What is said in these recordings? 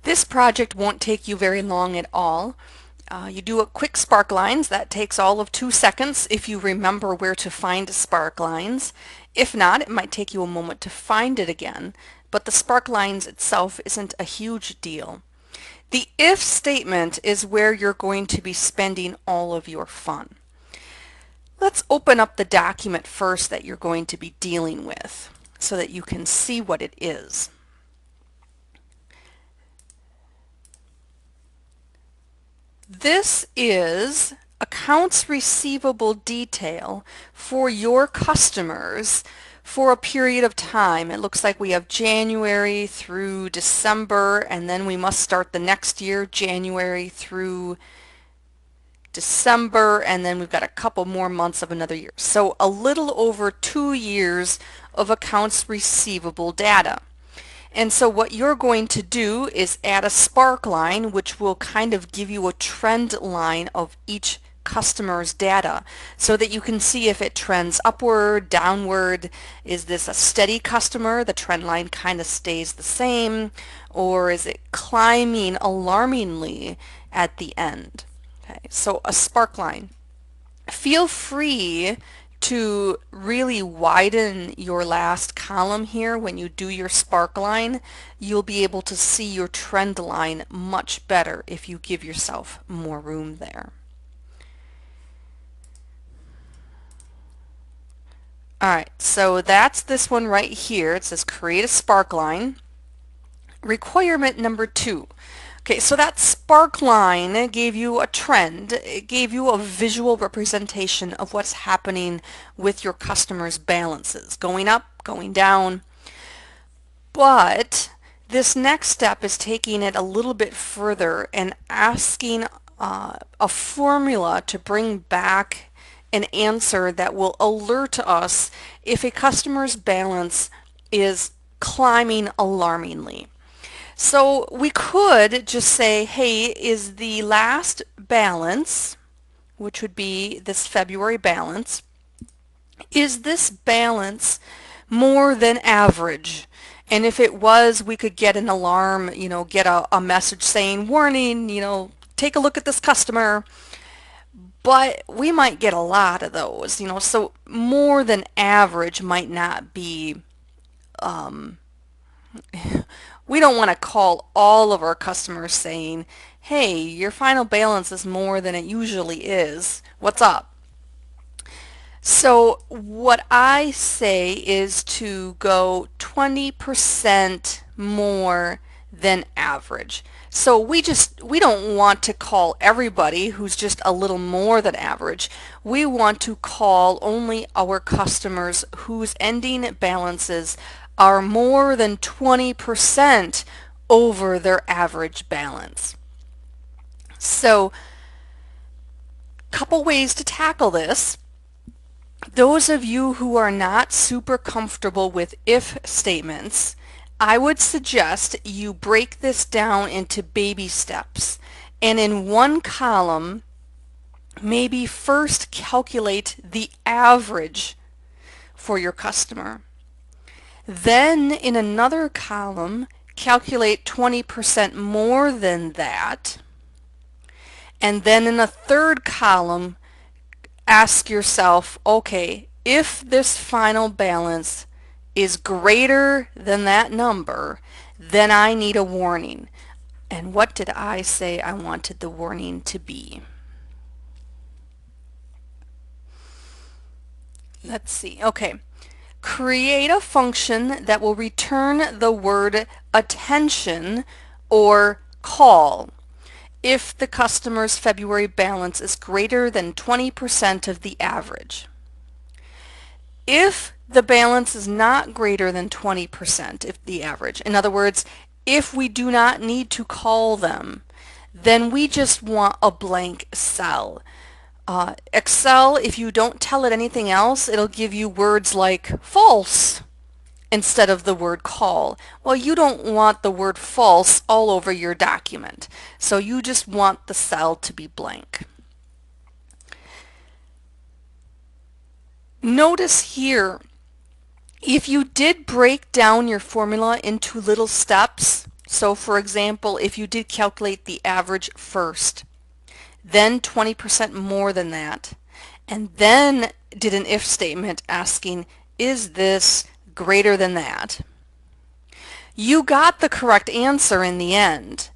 This project won't take you very long at all. You do a quick spark lines. That takes all of 2 seconds if you remember where to find spark lines. If not, it might take you a moment to find it again, but the spark lines itself isn't a huge deal. The if statement is where you're going to be spending all of your fun. Let's open up the document first that you're going to be dealing with so that you can see what it is. This is accounts receivable detail for your customers for a period of time. It looks like we have January through December, and then we must start the next year, January through December, and then we've got a couple more months of another year. So a little over 2 years of accounts receivable data. And so what you're going to do is add a spark line, which will kind of give you a trend line of each customer's data so that you can see if it trends upward, downward. Is this a steady customer? The trend line kind of stays the same, or is it climbing alarmingly at the end? Okay, so a spark line. Feel free to really widen your last column here. When you do your spark line, you'll be able to see your trend line much better if you give yourself more room there. Alright, so that's this one right here. It says create a spark line. Requirement number 2. Okay, so that spark line gave you a trend. It gave you a visual representation of what's happening with your customers' balances, going up, going down. But this next step is taking it a little bit further and asking a formula to bring back an answer that will alert us if a customer's balance is climbing alarmingly. So we could just say, hey, is the last balance, which would be this February balance, is this balance more than average? And if it was, we could get an alarm, get a message saying, warning, take a look at this customer. But we might get a lot of those, so more than average might not be we don't want to call all of our customers saying, hey, your final balance is more than it usually is. What's up? So what I say is to go 20% more than average. So we don't want to call everybody who's just a little more than average. We want to call only our customers whose ending balances are more than 20% over their average balance. So a couple ways to tackle this. Those of you who are not super comfortable with if statements, I would suggest you break this down into baby steps. And in one column, maybe first calculate the average for your customer. Then in another column, calculate 20% more than that. And then in a third column, ask yourself, okay, if this final balance is greater than that number, then I need a warning. And what did I say I wanted the warning to be? Let's see. Okay. Create a function that will return the word attention or call if the customer's February balance is greater than 20% of the average. If the balance is not greater than 20% of the average, in other words, if we do not need to call them, then we just want a blank cell. Excel, if you don't tell it anything else, it'll give you words like false instead of the word call. Well, you don't want the word false all over your document, so you just want the cell to be blank. Notice here, if you did break down your formula into little steps, So for example, if you did calculate the average first, then 20% more than that, and then did an if statement asking, is this greater than that? You got the correct answer in the end,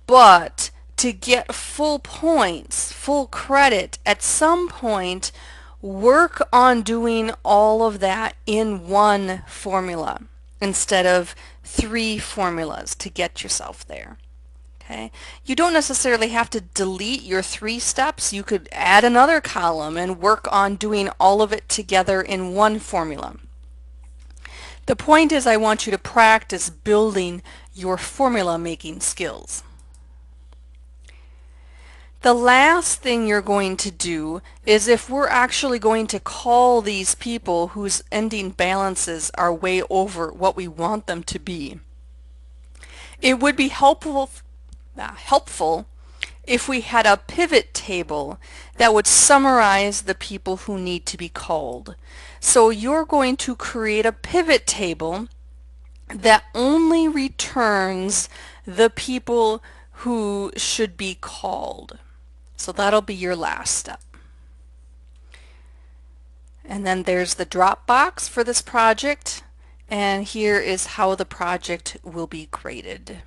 but to get full points, full credit, at some point, work on doing all of that in one formula instead of 3 formulas to get yourself there. Okay. You don't necessarily have to delete your 3 steps. You could add another column and work on doing all of it together in one formula. The point is, I want you to practice building your formula making skills. The last thing you're going to do is, if we're actually going to call these people whose ending balances are way over what we want them to be, it would be helpful if we had a pivot table that would summarize the people who need to be called. So you're going to create a pivot table that only returns the people who should be called. So that'll be your last step. And then there's the Dropbox for this project, and here is how the project will be graded.